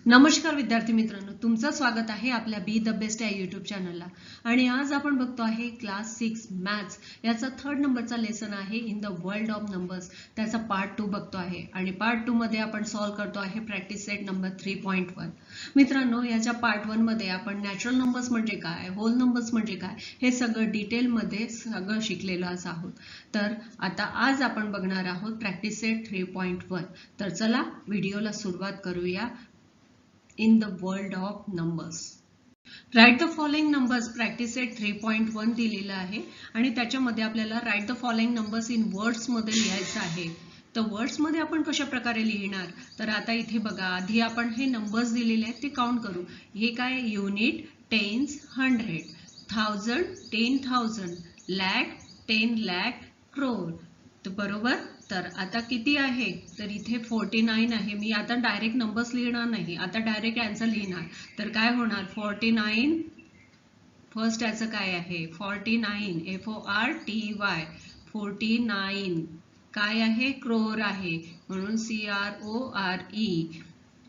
नमस्कार विद्यार्थी मित्रांनो, तुमचं स्वागत आहे आपल्या बी द बेस्ट या यूट्यूब चॅनलला. आणि आज आपण बघतो आहे क्लास 6 मॅथ्स याचा 3rd नंबरचा लेसन आहे in the world of numbers. त्याचा पार्ट 2 बघतो आहे आणि पार्ट 2 मध्ये आपण सॉल्व करतो आहे प्रॅक्टिस सेट नंबर 3.1. मित्रांनो, याच्या पार्ट 1 मध्ये आपण नॅचरल नंबर्स म्हणजे काय, होल नंबर्स म्हणजे काय हे सगळं डिटेलमध्ये सगळं शिकलेलं आहोत. तर आता आज आपण बघणार आहोत प्रॅक्टिस सेट 3.1. तर चला व्हिडिओला सुरुवात करूया. In the world of numbers. Write the following numbers. Practice set 3.1 दिलेला आहे आणि त्याच्यामध्ये आपल्याला write the following numbers in words मध्ये लिहायचं आहे. तर वर्ड्स मध्ये आपण कशा प्रकारे लिहिणार, तर आता इथे बघा, आधी आपण हे नंबर्स दिलेले आहेत ते काउंट करू. हे काय, युनिट, टेन्स, 100, 1000, 10,000, लॅक, 10 लॅक, क्रोर. तर बरोबर. तर आता किती आहे, तर इथे 49 आहे. मी आता डायरेक्ट नंबर्स लिहिणार नाही, आता डायरेक्ट आन्सर लिहिणार. तर काय होणार, 49. फर्स्ट याचं काय आहे, 49, FORTY, 49 काय आहे, क्रोर आहे, म्हणून CRORE.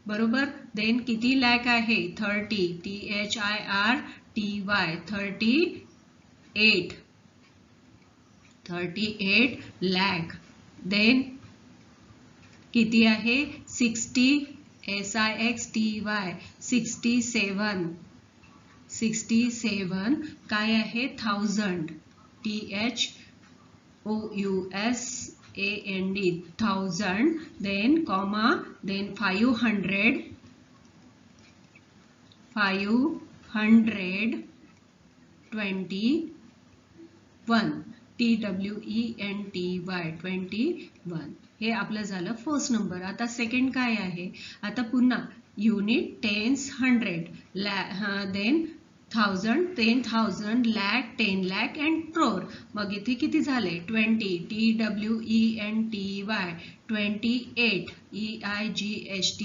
बरोबर. देन किती लॅक आहे, 30, THIRTY, 38 लॅक. देन किती आहे, 60, SIXTY, 67 काय आहे, 1000, THOUSAND, 1000. Then comma, then 500, 521, TWENTY, 21. हे आपलं झालं फर्स्ट नंबर. आता सेकंड काय आहे, आता पुन्हा unit, tens, 100, then 1000, 10,000, lakh, 10 lakh and crore. मग इथे किती झाले, 20, TWENTY, 28, EIGHT,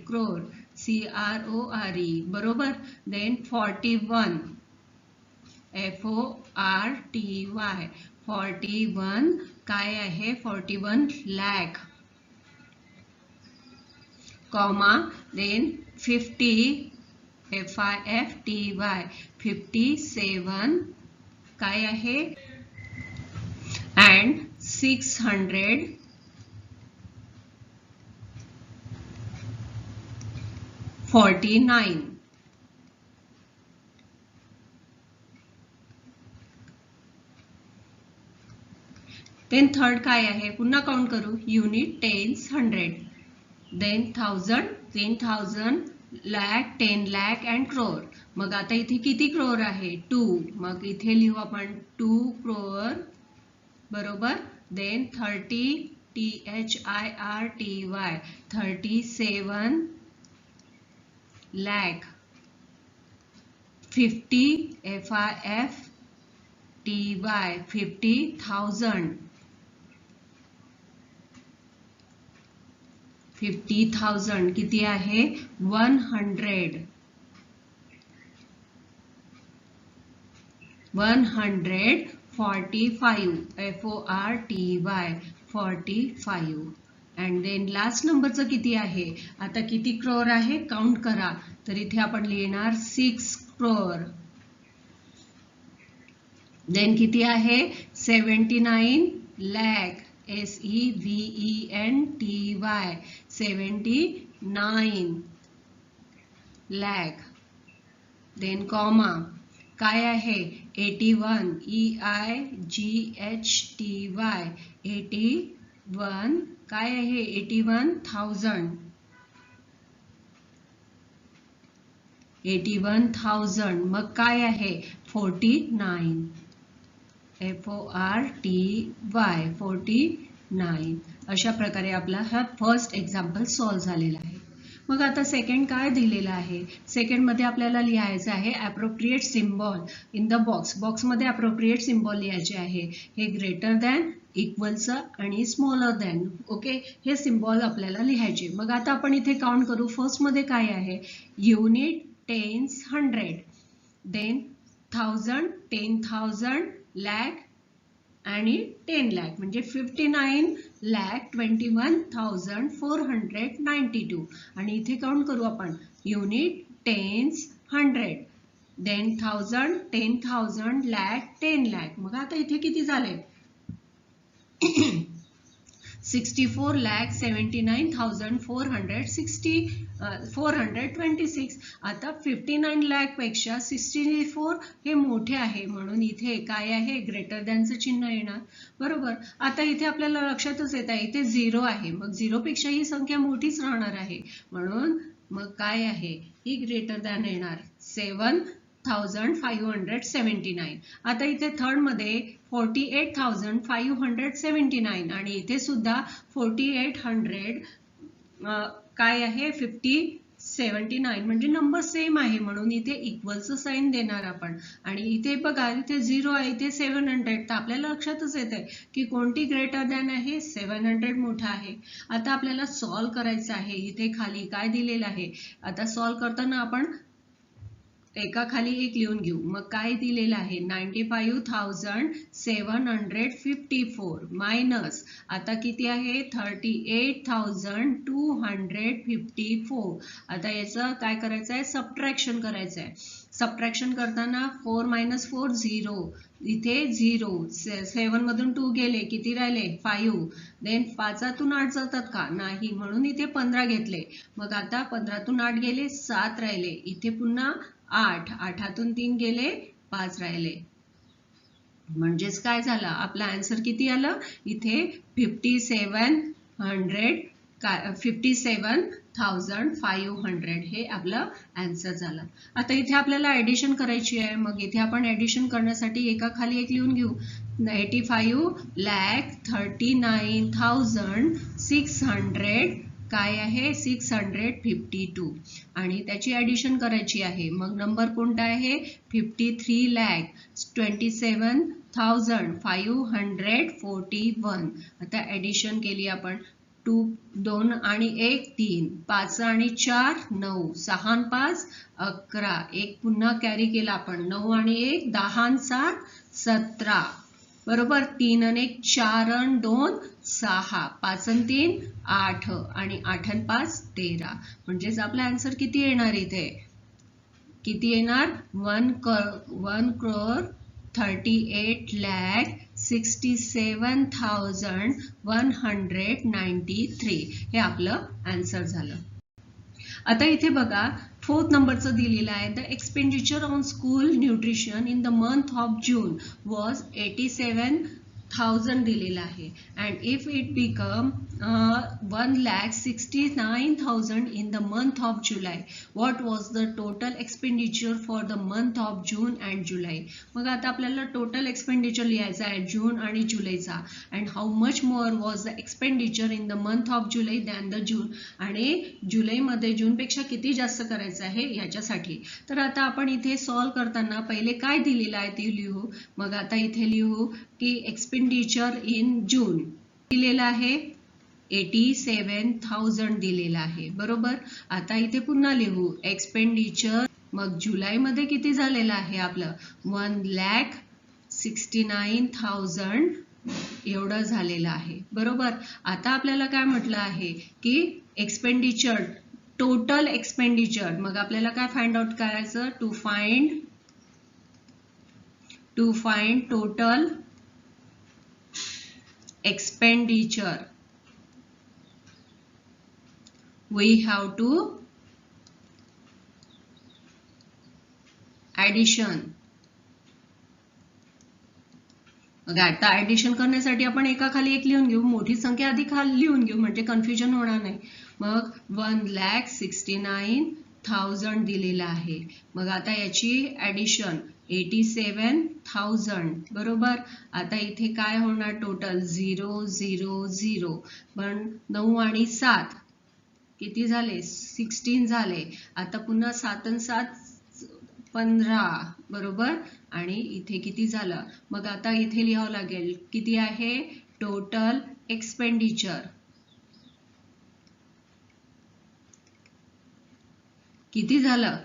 क्रोर, CRORE. बरोबर. देन 41, FORTY, 41 काय आहे, 41 लॅक, कॉमा, देन 50, FIFTY, 57 काय आहे, अँड 649. देन थर्ड काय आहे, पुन्हा काउंट करू. Unit, tens, 100, then 1000, 10,000, lakh, 10 lakh and crore. मग आता इथे किती क्रोर आहे, 2. मग इथे लिहू आपण 2 क्रोर. बरोबर. Then 30, THIRTY, 37 lakh. 50, FIFTY, 50,000, 50,000 किती आहे, 100, 145, FORTY, 45. अँड देन लास्ट नंबरचं किती आहे, आता किती क्रोर आहे काउंट करा. तर इथे आपण लिहिणार 6 क्रोर. देन किती आहे, 79 lakh, SEVENTY, 79 lakh. Then comma, काय आहे, 81, EIGHTY, 81 काय आहे, 81,000, 81,000. मग काय आहे, 49, FORTY, 49. अशा प्रकारे आपला हा फर्स्ट एक्झाम्पल सॉल्व झालेला आहे. मग आता सेकंड काय दिलेलं आहे, सेकंड मध्ये आपल्याला लिहायचं आहे appropriate symbol in the box. बॉक्समध्ये अप्रोप्रिएट सिम्बॉल लिहायचे आहे. हे ग्रेटर दॅन, इक्वलचं आणि स्मॉलर दॅन. ओके, हे सिम्बॉल आपल्याला लिहायचे. मग आता आपण इथे काउंट करू. फर्स्ट मध्ये काय आहे, युनिट, टेन्स, 100, देन 1000, 10,000, लॅक आणि 10 लॅक म्हणजे 59 1,21,492 आणि इथे काउंट करू आपण unit, tens, 100, then 1000, 10,000, lakh, 10 lakh. मग आता इथे किती झाले? 64,79,426. आता 59 lakh पेक्षा 64 हे मोठे आहे म्हणून इथे काय आहे? ग्रेटर दॅनचं चिन्ह येणार. बरोबर. आता इथे आपल्याला लक्षातच येत आहे इथे 0 आहे. मग 0 पेक्षा ही संख्या मोठीच राहणार आहे म्हणून मग काय आहे? ही ग्रेटर दॅन येणार. 7,579. आता इथे थर्ड मध्ये 48,579 आणि इथे सुद्धा 4800 काय आहे? 79 म्हणजे नंबर सेम आहे म्हणून इथे इक्वलचं साइन देणार आपण. आणि इथे बघा इथे 0 आहे, इथे 700, तर आपल्याला लक्षातच येत आहे की कोणती ग्रेटर दॅन आहे? 700 मोठा आहे. आता आपल्याला सॉल्व्ह करायचं आहे. इथे खाली काय दिलेलं आहे? आता सॉल्व्ह करताना आपण एका खाली एक लिहून घेऊ. मग काय दिलेलं आहे? 95,754 मायनस आता किती आहे? 38,254. आता याचं काय करायचं आहे? सबट्रॅक्शन करायचं आहे. सबट्रॅक्शन करताना 4 - 4 0, इथे 0, 7 मधून 2 गेले, किती राहिले? 5. देन 5तून 8 जातात का? नाही म्हणून इथे 15 घेतले. मग आता 15तून 8 गेले, 7 राहिले, इथे पुन्हा 8, 8तून 3 गेले, 5 राहिले. म्हणजेच काय झालं? आपला आन्सर किती आलं? इथे 57,500 हे आपलं आन्सर झालं. आता इथे आपल्याला ऍडिशन करायची आहे. मग इथे आपण ऍडिशन करण्यासाठी एका खाली एक लिहून घेऊ. 85,39,600 काय आहे? 652 आणि त्याची ऍडिशन करायची आहे. मग नंबर कोणता आहे? 53,27,541. आता ऍडिशन केली आपण. 2 आणि 1 3, 5 आणि 4 9, 6 आणि 5 11, एक पुन्हा कॅरी केला आपण. 9 आणि 1 10 आणि 7 17. बरोबर. 3 आणि 1 4 आणि 2 6, 5 आणि 3 8 आणि 8 आणि 5 13. म्हणजेच आपला आन्सर किती येणार? इथे किती येणार? 1,38,67,193 हे आपलं आन्सर झालं. आता इथे बघा 4th नंबरचं दिलेलं आहे. The expenditure on school nutrition in the month of June was 87,000 दिलेलं आहे. And if it become 1,69,000 in the month of July, what was the total expenditure for the month of June and July. मग आता आपल्याला total expenditure लिहायचा आहे जून आणि जुलैचा. And how much more was the expenditure in the month of July than the June. आणि जुलैमध्ये जूनपेक्षा किती जास्त करायचं आहे याच्यासाठी. तर आता आपण इथे सॉल्व्ह करताना पहिले काय दिलेलं आहे ते लिहू. मग आता इथे लिहू की एक्सपेंडिचर इन जून दिलेलं आहे 87,000 दिलेलं आहे. बरोबर. आता इथे पुन्हा लिहू एक्सपेंडिचर. मग जुलैमध्ये किती झालेलं आहे आपलं? 1,69,000 एवढं झालेलं आहे. बरोबर. आता आपल्याला काय म्हटलं आहे की एक्सपेंडिचर, टोटल एक्सपेंडिचर. मग आपल्याला काय फाइंड आउट करायचं? To find total expenditure, we have to addition. मग आता ऍडिशन करण्यासाठी आपण एका खाली एक लिहून घेऊ. मोठी संख्या आधी खाली लिहून घेऊ म्हणजे कन्फ्युजन होणार नाही. मग 1,69,000 दिलेला आहे. मग आता याची ऍडिशन 87,000. बरोबर. आता इथे काय होणार? टोटल 0 0 0. पण 9 आणि 7 किती झाले? 16 झाले. आता पुन्हा 7 आणि 7 15. बरोबर. आणि इथे किती झालं? मग आता इथे लिहावं लागेल किती आहे टोटल एक्सपेंडिचर. किती झालं?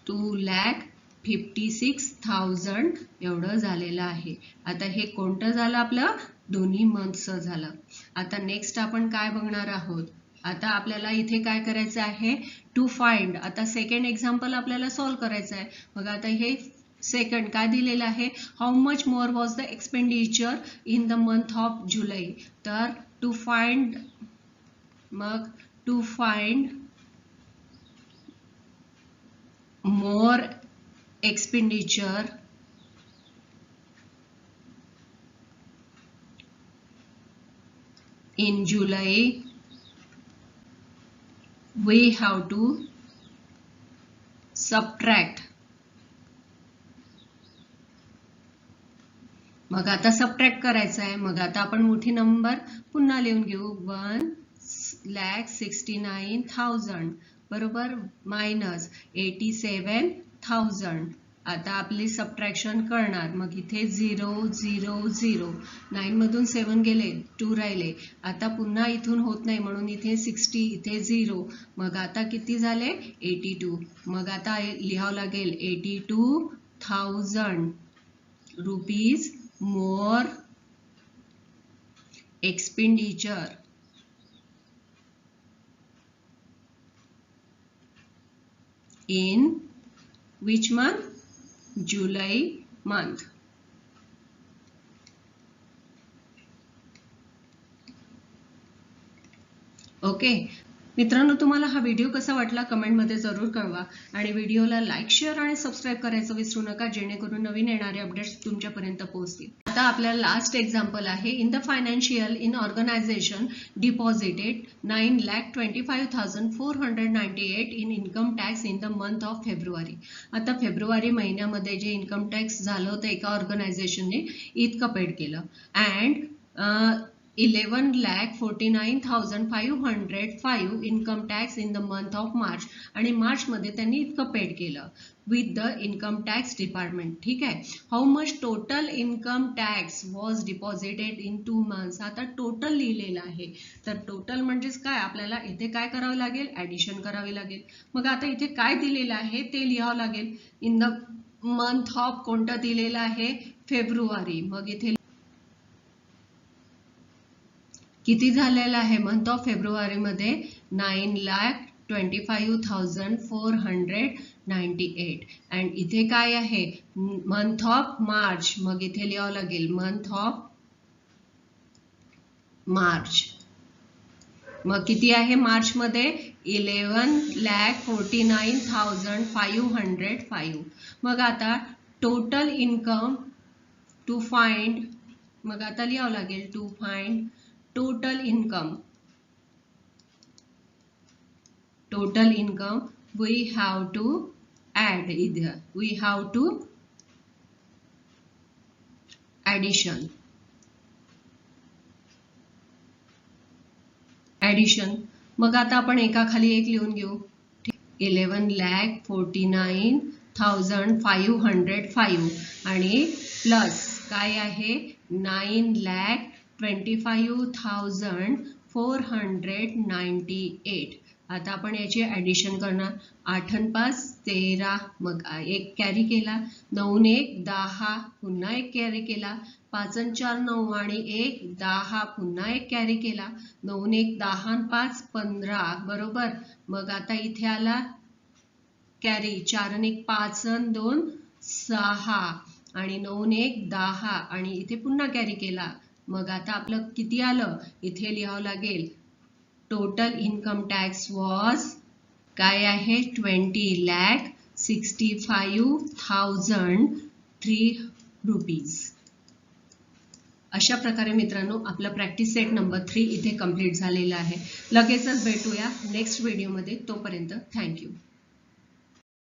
2,56,000 एवढं झालेलं आहे. आता हे कोणतं झालं आपलं? दोन्ही मंथचं झालं. आता नेक्स्ट आपण काय बघणार आहोत. आता आपल्याला इथे काय करायचं आहे, टू फाइंड. आता सेकंड एक्झाम्पल आपल्याला सॉल्व्ह करायचं आहे. मग आता हे सेकंड काय दिलेलं आहे, how much more was the expenditure in the month of July. तर टू फाइंड, मग to find more expenditure in July, we have to subtract. मग आता सबट्रॅक्ट करायचं आहे. मग आता आपण मोठी नंबर पुन्हा लिहून घेऊ. 1,69,000 बरोबर मायनस 87,000. आता आपली सबट्रॅक्शन करणार. मग इथे 0 0 0, 9 मधून 7 गेले, 2 राहिले. आता पुन्हा इथून होत नाही म्हणून इथे 60, इथे 0. मग आता किती झाले, 82. मग आता लिहावं लागेल 82,000 rupees more expenditure in which month? July month. Okay मित्रांनो, तुम्हाला हा व्हिडिओ कसा वाटला कमेंटमध्ये जरूर कळवा आणि व्हिडिओला लाईक, शेअर आणि सबस्क्राईब करायचं विसरू नका, जेणेकरून नवीन येणारे अपडेट्स तुमच्यापर्यंत पोहोचतील. आता आपल्याला लास्ट एक्झाम्पल आहे. In the financial in organisation deposited 9,25,498 in income tax in the month of February. आता फेब्रुवारी महिन्यामध्ये जे इन्कम टॅक्स झालं होतं एका ऑर्गनायझेशनने इतकं पेड केलं. And 11,49,505 income tax in the month of March. आणि मार्च मध्ये त्यांनी इतकं पेड केलं with the income tax department. ठीक आहे. How much total income tax was deposited in 2 months. आता टोटल लिहिलेलं आहे. तर टोटल म्हणजेच काय, आपल्याला इथे काय करावं लागेल, ऍडिशन करावी लागेल. मग आता इथे काय दिलेलं आहे ते लिहावं लागेल. इन द मंथ ऑफ कोणतं दिलेलं आहे, फेब्रुवारी. मग इथे किती झालेलं आहे मंथ ऑफ फेब्रुवारी मध्ये, 9,25,498. अँड इथे काय आहे, मंथ ऑफ मार्च. मग इथे लिहावं लागेल मंथ ऑफ मार्च. मग किती आहे मार्च मध्ये, 11,49,505. मग आता टोटल इन्कम टू फाइंड, मग आता लिहावं लागेल to find total income we have to add, either we have to addition. मग आता आपण एका खाली एक लिहून घेऊ. 11,49,505 आणि प्लस काय आहे, 9,25,498. आता आपण याची ऍडिशन करणार. 8 आणि 5 13, मग एक कॅरी केला. 9 आणि 1 10, पुन्हा एक कॅरी केला. 5 आणि 4 9 आणि 1 10, पुन्हा एक कॅरी केला. 9 आणि 1 10 आणि 5 15 बरोबर. मग आता इथे आला कॅरी. 4 आणि 1 5 आणि 2 6 आणि 9 आणि 1 10 आणि इथे पुन्हा कॅरी केला. मग आता आपलं किती आलं, इथे लिहावं लागेल टोटल इन्कम टॅक्स वॉज काय आहे, 20,65,003 रुपीज. अशा प्रकारे मित्रांनो आपला प्रॅक्टिस सेट नंबर 3 इथे कंप्लीट झालेला आहे. लगेचच भेटूया नेक्स्ट व्हिडिओमध्ये. तोपर्यंत थँक्यू.